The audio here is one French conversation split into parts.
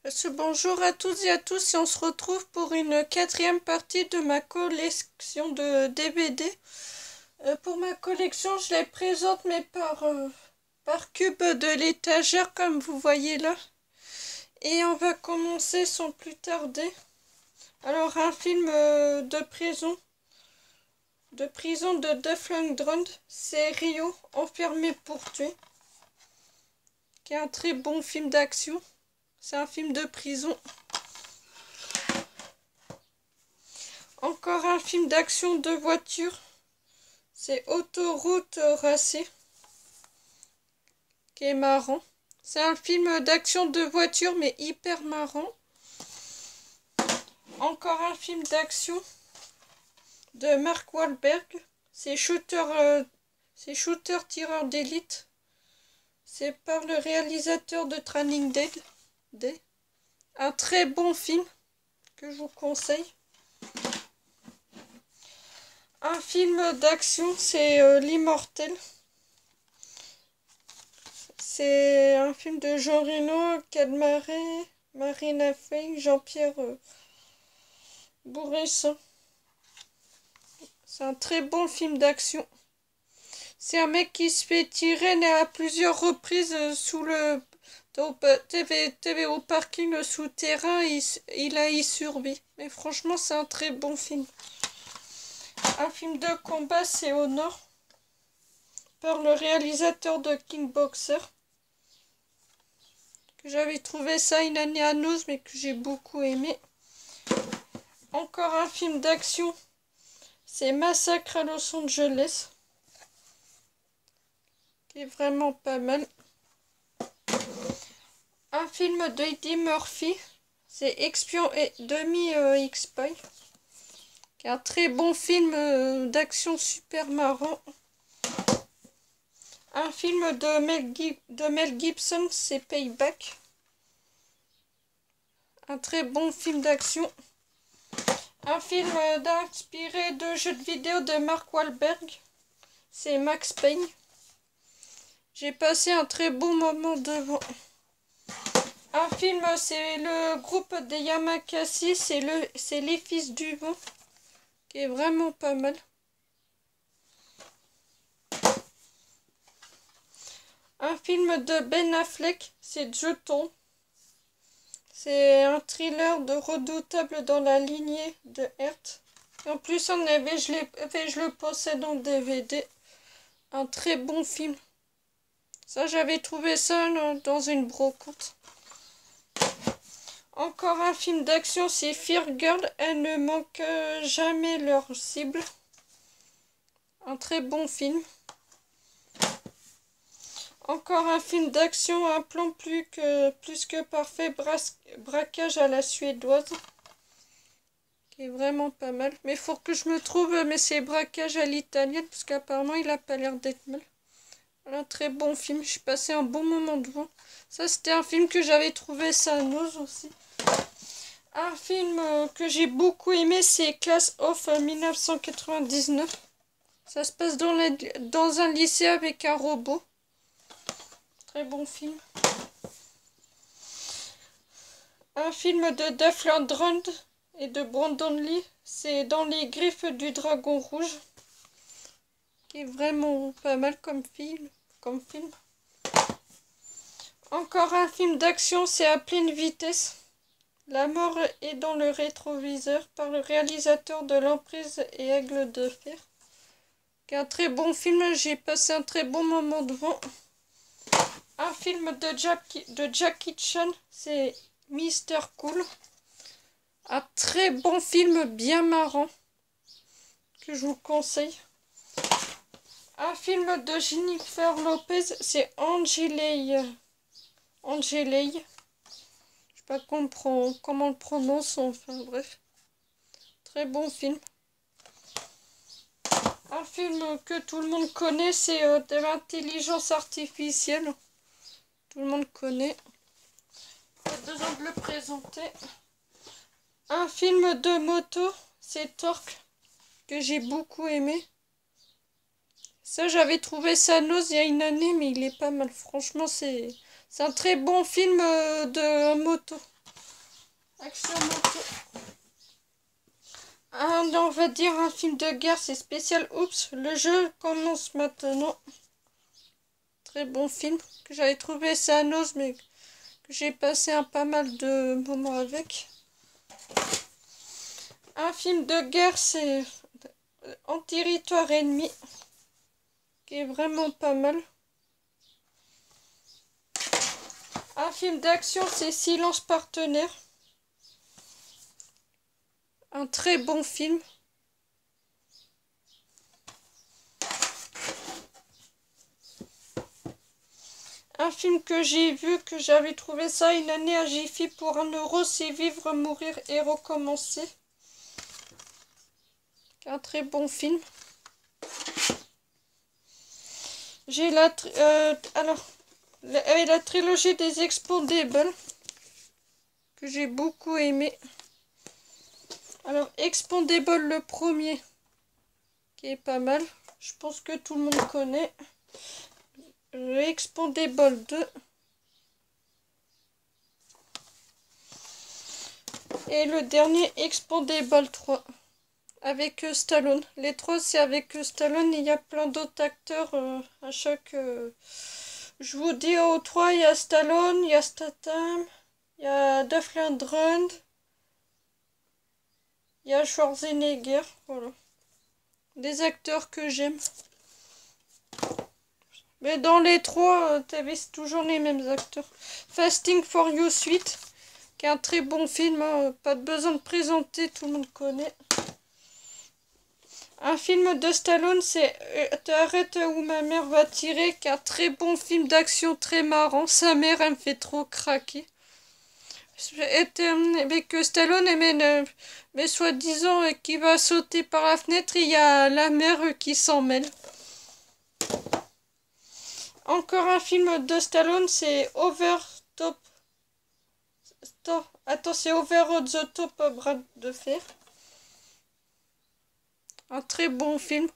Bonjour à toutes et à tous et on se retrouve pour une quatrième partie de ma collection de DVD. Pour ma collection, je les présente mais par cube de l'étagère comme vous voyez là. Et on va commencer sans plus tarder. Alors un film de prison de Dolph Lundgren, c'est Rio, enfermé pour tuer, qui est un très bon film d'action. C'est un film de prison. Encore un film d'action de voiture, c'est Autoroute Racée, qui est marrant. C'est un film d'action de voiture, mais hyper marrant. Encore un film d'action de Mark Wahlberg, c'est Shooter tireur d'élite. C'est par le réalisateur de Training Day. Un très bon film que je vous conseille. Un film d'action, c'est L'Immortel. C'est un film de Jean Reno, Cadmaret, Marina Fey, Jean-Pierre Bourrisson. C'est un très bon film d'action. C'est un mec qui se fait tirer à plusieurs reprises sous le au parking souterrain. Il survit. Mais franchement, c'est un très bon film. Un film de combat, c'est Au Nord, par le réalisateur de Kickboxer. J'avais trouvé ça une année à Noz, mais que j'ai beaucoup aimé. Encore un film d'action, c'est Massacre à Los Angeles, qui est vraiment pas mal. Un film de Eddie Murphy, c'est Espion et demi-X-Spy, qui est un très bon film d'action super marrant. Un film de Mel Gibson, c'est Payback. Un très bon film d'action. Un film inspiré de jeux de vidéo de Mark Wahlberg, c'est Max Payne. J'ai passé un très bon moment devant. Un film, c'est le groupe des Yamakasi, c'est Les Fils du Vent, qui est vraiment pas mal. Un film de Ben Affleck, c'est Jeton. C'est un thriller de redoutable dans la lignée de Hertz. En plus, je le possède en DVD. Un très bon film. Ça, j'avais trouvé ça dans une brocante. Encore un film d'action, c'est Fear Girl. Elles ne manquent jamais leur cible. Un très bon film. Encore un film d'action, un plan plus que parfait, braquage à la suédoise, qui est vraiment pas mal. Mais il faut que je me trouve, mais c'est braquage à l'italienne, parce qu'apparemment il a pas l'air d'être mal. Un très bon film, j'ai passé un bon moment devant. Ça, c'était un film que j'avais trouvé ça à Nose aussi. Un film que j'ai beaucoup aimé, c'est Class of 1999. Ça se passe dans un lycée avec un robot. Très bon film. Un film de Dolph Lundgren et de Brandon Lee, c'est Dans les griffes du dragon rouge, qui est vraiment pas mal comme film. Encore un film d'action, c'est À pleine vitesse. La mort est dans le rétroviseur, par le réalisateur de L'Emprise et Aigle de fer. Qui est un très bon film, j'ai passé un très bon moment devant. Un film de Jackie Chan, c'est Mister Cool. Un très bon film bien marrant que je vous conseille. Un film de Jennifer Lopez, c'est Angélil. Je sais pas comment on le prononce, enfin bref. Très bon film. Un film que tout le monde connaît, c'est de l'intelligence artificielle. Tout le monde connaît. Pas besoin de le présenter. Un film de moto, c'est Torque, que j'ai beaucoup aimé. Ça, j'avais trouvé ça Nose il y a une année, mais il est pas mal. Franchement, c'est un très bon film de moto. Action moto. On va dire un film de guerre, c'est spécial. Oups, le jeu commence maintenant. Très bon film que j'avais trouvé ça à Nose, mais que j'ai passé pas mal de moments avec. Un film de guerre, c'est En territoire ennemi, qui est vraiment pas mal. Un film d'action, c'est Silence partenaire. Un très bon film. Un film que j'ai vu, que j'avais trouvé ça une année à Jiffy pour 1 €, c'est Vivre, mourir et recommencer. Un très bon film. J'ai la trilogie des Expendables que j'ai beaucoup aimé. Alors Expandable le premier qui est pas mal. Je pense que tout le monde connaît. Le Expandable 2. Et le dernier Expandable 3. Avec Stallone. Les trois, c'est avec Stallone. Il y a plein d'autres acteurs à chaque... Je vous dis, aux trois, il y a Stallone, il y a Statham, il y a Dolph Lundgren, il y a Schwarzenegger. Voilà. Des acteurs que j'aime. Mais dans les trois, t'avais toujours les mêmes acteurs. Fasting for You Suite, qui est un très bon film. Hein, pas besoin de présenter, tout le monde connaît. Un film de Stallone, c'est T'arrêtes où ma mère va tirer, qui est un très bon film d'action très marrant. Sa mère, elle me fait trop craquer. Mais que Stallone, mais soi-disant qui va sauter par la fenêtre, il y a la mère qui s'en mêle. Encore un film de Stallone, c'est c'est Over the Top Bras de Fer. Un très bon film.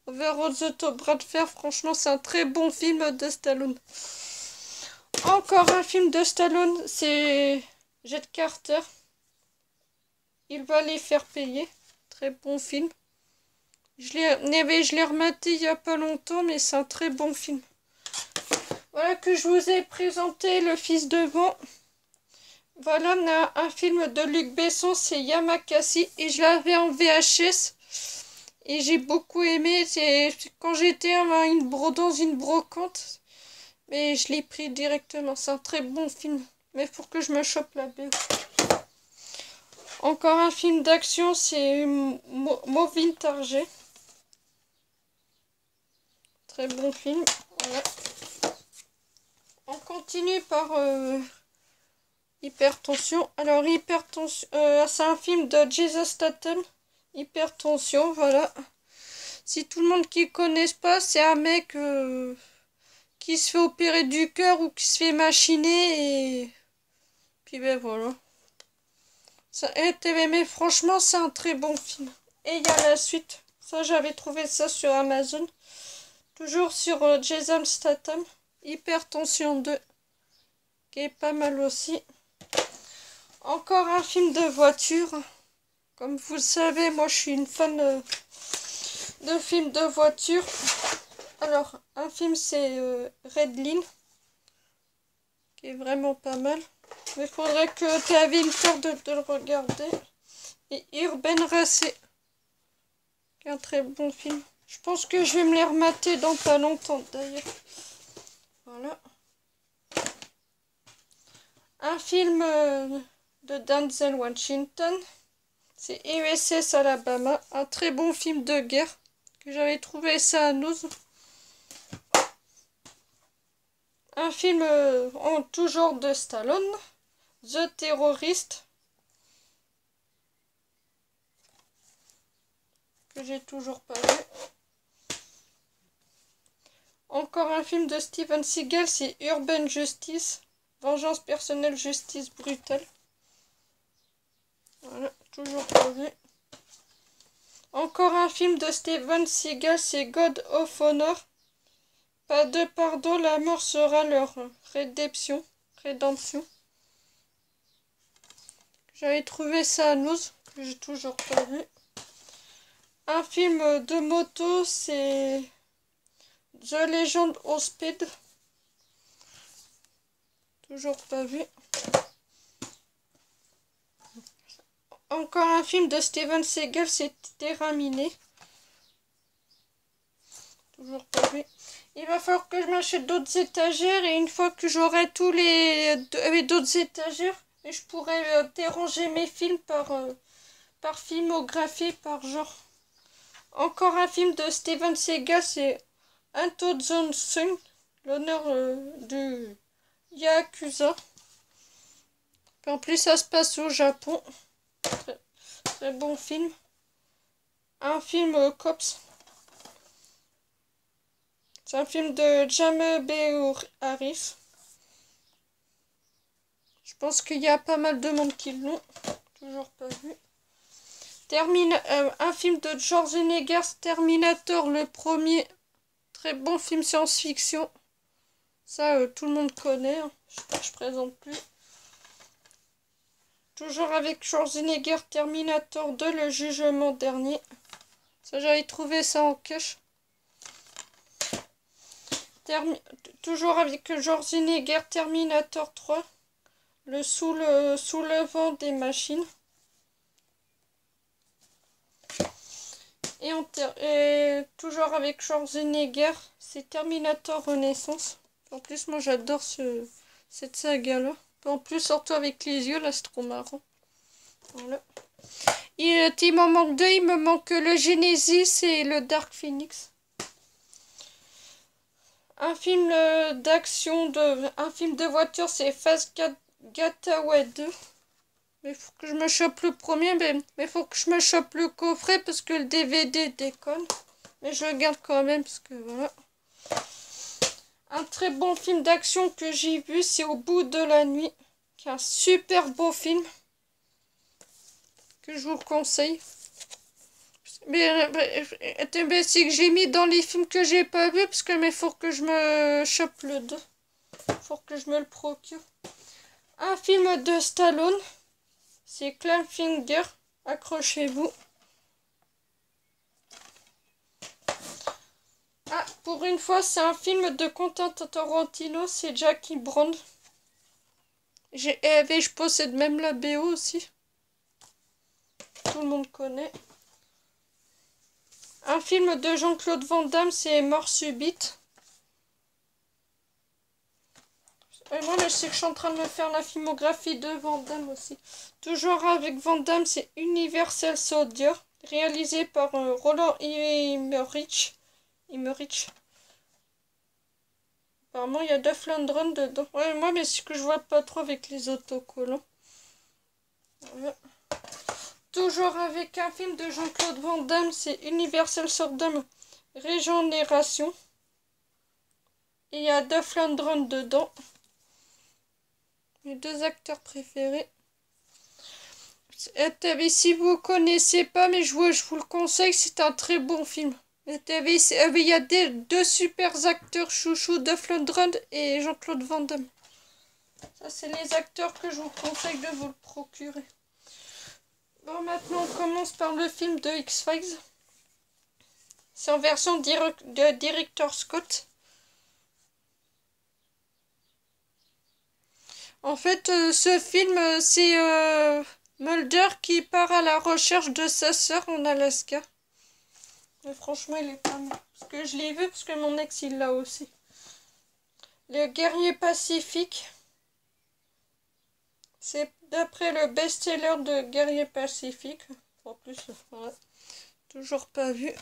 Over the Top Bras de Fer, franchement, c'est un très bon film de Stallone. Encore un film de Stallone, c'est Jet Carter. Il va les faire payer. Très bon film. Je l'ai rematé il y a pas longtemps, mais c'est un très bon film. Voilà que je vous ai présenté Le Fils de Vent. Voilà, on a un film de Luc Besson, c'est Yamakasi, et je l'avais en VHS. Et j'ai beaucoup aimé. C'est quand j'étais dans une brocante. Mais je l'ai pris directement. C'est un très bon film. Mais faut que je me chope la BO. Encore un film d'action, c'est Mauvin Target. Très bon film. Voilà. On continue par Hypertension. Alors Hypertension, c'est un film de Jason Statham. Hypertension, voilà. Si tout le monde qui ne connaisse pas, c'est un mec qui se fait opérer du cœur ou qui se fait machiner et puis ben voilà. Mais franchement, c'est un très bon film. Et il y a la suite. Ça, j'avais trouvé ça sur Amazon. Toujours sur Jason Statham. Hypertension 2. Qui est pas mal aussi. Encore un film de voiture. Comme vous le savez, moi je suis une fan de films de voiture. Alors, un film c'est Red Line. Qui est vraiment pas mal. Mais il faudrait que tu aies le temps de le regarder. Et Urban Racing. Qui est un très bon film. Je pense que je vais me les remater dans pas longtemps d'ailleurs. Voilà. Un film de Denzel Washington. C'est USS Alabama. Un très bon film de guerre. Que j'avais trouvé ça à Nose. Un film toujours de Stallone. The Terrorist. Que j'ai toujours pas vu. Encore un film de Steven Seagal, c'est Urban Justice. Vengeance personnelle, justice brutale. Voilà, toujours pas vu. Encore un film de Steven Seagal, c'est God of Honor. Pas de pardon, la mort sera leur rédemption. J'avais trouvé ça à Noz, que j'ai toujours pas vu. Un film de moto, c'est The Legend of Speed. Toujours pas vu. Encore un film de Steven Seagal, c'est terminé. Toujours pas vu. Il va falloir que je m'achète d'autres étagères et une fois que j'aurai tous les d'autres étagères, je pourrai déranger mes films par filmographie, par genre. Encore un film de Steven Seagal, c'est Into the Sun, l'honneur du Yakuza. En plus, ça se passe au Japon. Très, très bon film. Un film Cops. C'est un film de James B. Harris. Je pense qu'il y a pas mal de monde qui l'ont. Toujours pas vu. Un film de Schwarzenegger, Terminator, le premier. Très bon film science-fiction. Ça, tout le monde connaît. Hein. Je présente plus. Toujours avec Schwarzenegger, Terminator 2, le jugement dernier. Ça, j'avais trouvé ça en cache. Toujours avec Schwarzenegger, Terminator 3, le soulevant des machines. Et toujours avec Schwarzenegger, c'est Terminator Renaissance. En plus, moi j'adore cette saga-là. En plus, surtout avec les yeux, là c'est trop marrant. Voilà. Il m'en manque deux, il me manque le Genesis et le Dark Phoenix. Un film d'action, un film de voiture, c'est Fast Getaway 2. Mais il faut que je me chope le premier, mais il faut que je me chope le coffret parce que le DVD déconne. Mais je le garde quand même parce que voilà. Un très bon film d'action que j'ai vu, c'est Au bout de la nuit. Qui est un super beau film. Que je vous conseille. Mais c'est que j'ai mis dans les films que j'ai pas vu parce que mais faut que je me chope le 2. Faut que je me le procure. Un film de Stallone. C'est Clawfinger. Accrochez-vous. Ah, pour une fois, c'est un film de Quentin Tarantino. C'est Jackie Brown. Je possède même la BO aussi. Tout le monde connaît. Un film de Jean-Claude Van Damme, c'est Mort subite. Et moi, je sais que je suis en train de me faire la filmographie de Van Damme aussi. Toujours avec Van Damme, c'est Universal Soldier, réalisé par Roland Emmerich. Apparemment, il y a Dolph Lundgren dedans. Ouais, moi, mais c'est que je vois pas trop avec les autocollants. Voilà. Toujours avec un film de Jean-Claude Van Damme, c'est Universal Soldier Régénération. Et il y a Dolph Lundgren dedans. Mes deux acteurs préférés. Si vous connaissez pas, mais je vous le conseille, c'est un très bon film. Il y a deux super acteurs chouchous, Dolph Lundgren et Jean-Claude Van Damme. Ça, c'est les acteurs que je vous conseille de vous le procurer. Bon, maintenant, on commence par le film de X-Files. C'est en version de Director Scott. En fait, ce film, c'est Mulder qui part à la recherche de sa sœur en Alaska. Mais franchement, il est pas mal. Parce que je l'ai vu, parce que mon ex, il l'a aussi. Le guerrier pacifique. C'est d'après le best-seller de Guerrier Pacifique. En plus, voilà. Toujours pas vu.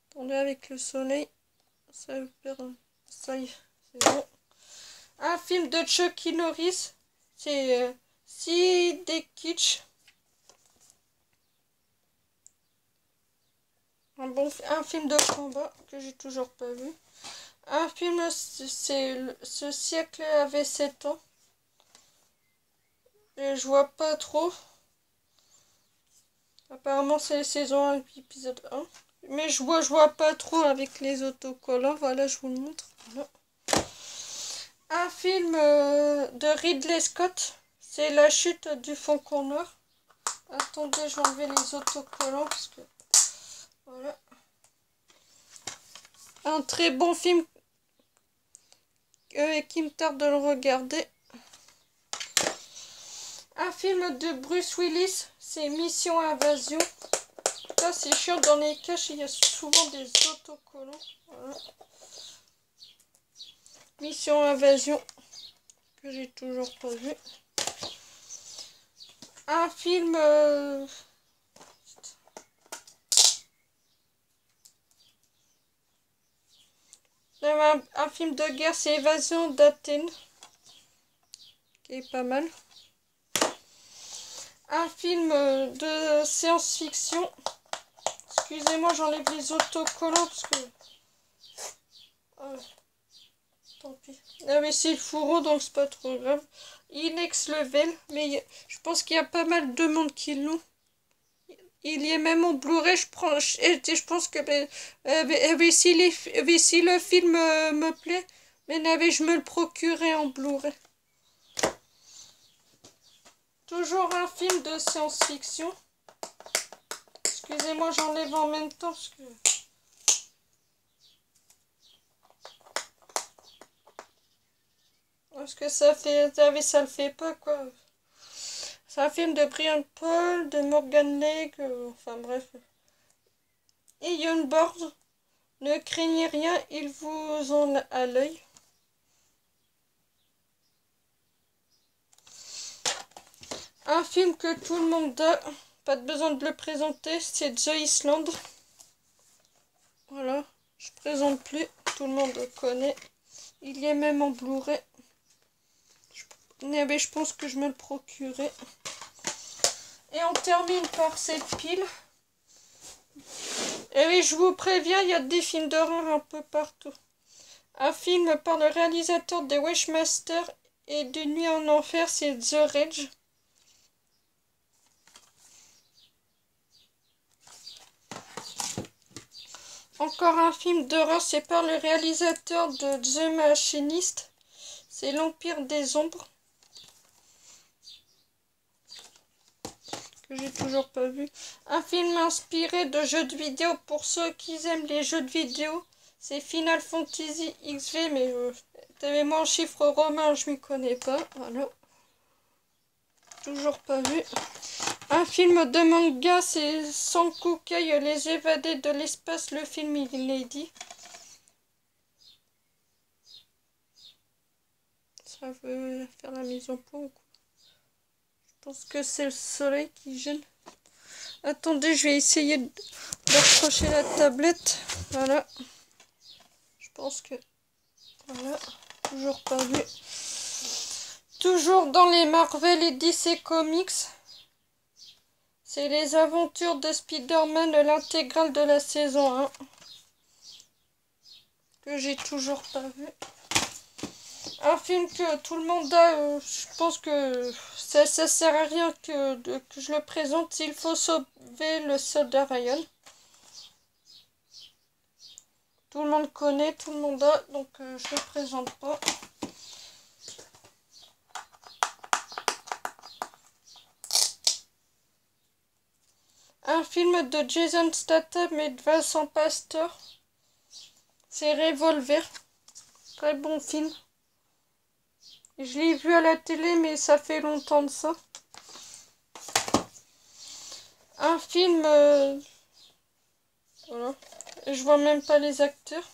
Attendez, avec le soleil. Ça y est, c'est bon. Un film de Chucky Norris. C'est See the Kitsch. Un film de combat que j'ai toujours pas vu. Un film, ce siècle avait 7 ans. Et je vois pas trop. Apparemment c'est saison 1, épisode 1. Mais je vois pas trop avec les autocollants. Voilà, je vous le montre. Voilà. Un film de Ridley Scott. C'est la chute du Faucon Noir. Attendez, je vais enlever les autocollants parce que... Voilà. Un très bon film qui me tarde de le regarder. Un film de Bruce Willis, c'est Mission Invasion. Là, c'est chiant, dans les caches, il y a souvent des autocollants. Voilà. Mission Invasion, que j'ai toujours pas vu. Un film... un film de guerre, c'est Évasion d'Athènes, qui est pas mal. Un film de science-fiction. Excusez-moi, j'enlève les autocollants parce que... tant pis. Ah mais c'est le fourreau, donc c'est pas trop grave. Inex Level, mais je pense qu'il y a pas mal de monde qui l'ont. Il y est même en Blu-ray, je pense que si le film me plaît, mais je me le procurerai en Blu-ray. Toujours un film de science-fiction. Excusez-moi, j'enlève en même temps parce que ça le fait pas quoi. C'est un film de Brian Paul, de Morgan Lake, enfin bref. Et Ian Board, ne craignez rien, ils vous ont à l'œil. Un film que tout le monde a, pas de besoin de le présenter, c'est The Island. Voilà, je présente plus, tout le monde le connaît. Il y est même en Blu-ray. Mais je pense que je me le procurerai. Et on termine par cette pile. Et oui, je vous préviens, il y a des films d'horreur un peu partout. Un film par le réalisateur des Wishmaster et de Nuit en Enfer, c'est The Rage. Encore un film d'horreur, c'est par le réalisateur de The Machinist. C'est l'Empire des Ombres. Que j'ai toujours pas vu. Un film inspiré de jeux de vidéo pour ceux qui aiment les jeux de vidéo. C'est Final Fantasy XV, mais moi en chiffre romain, je m'y connais pas. Voilà. Toujours pas vu. Un film de manga, c'est Sankukai, les évadés de l'espace. Le film, il est dit. Ça veut faire la mise au point ou quoi? Je pense que c'est le soleil qui gêne. Attendez, je vais essayer d'accrocher la tablette. Voilà. Je pense que... Voilà. Toujours pas vu. Toujours dans les Marvel et DC Comics. C'est les aventures de Spider-Man, l'intégrale de la saison 1. Que j'ai toujours pas vu. Un film que tout le monde a, je pense que ça sert à rien que je le présente. Il faut sauver le soldat Ryan. Tout le monde connaît, tout le monde a, donc je ne le présente pas. Un film de Jason Statham et de Vincent Pasteur. C'est Revolver. Très bon film. Je l'ai vu à la télé, mais ça fait longtemps de ça. Un film... voilà. Je vois même pas les acteurs.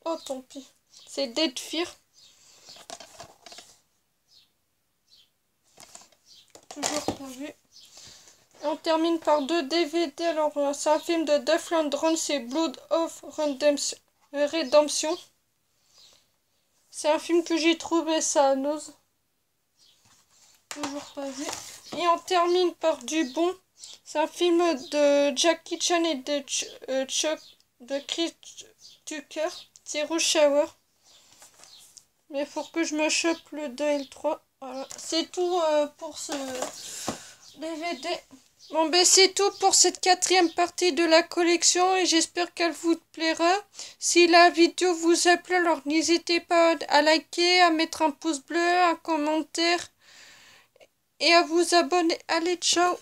Oh, tant pis. C'est Dead Fear. Toujours pas vu. Et on termine par 2 DVD. Alors, c'est un film de Duff Landron, c'est Blood of Redemption. C'est un film que j'ai trouvé ça à Nose. Toujours pas vu. Et on termine par du bon. C'est un film de Jackie Chan et de Chris Tucker. C'est Rush Hour. Mais il faut que je me chope le 2 et le 3. Voilà. C'est tout pour ce DVD. Bon ben c'est tout pour cette 4e partie de la collection et j'espère qu'elle vous plaira. Si la vidéo vous a plu, alors n'hésitez pas à liker, à mettre un pouce bleu, un commentaire et à vous abonner. Allez, ciao!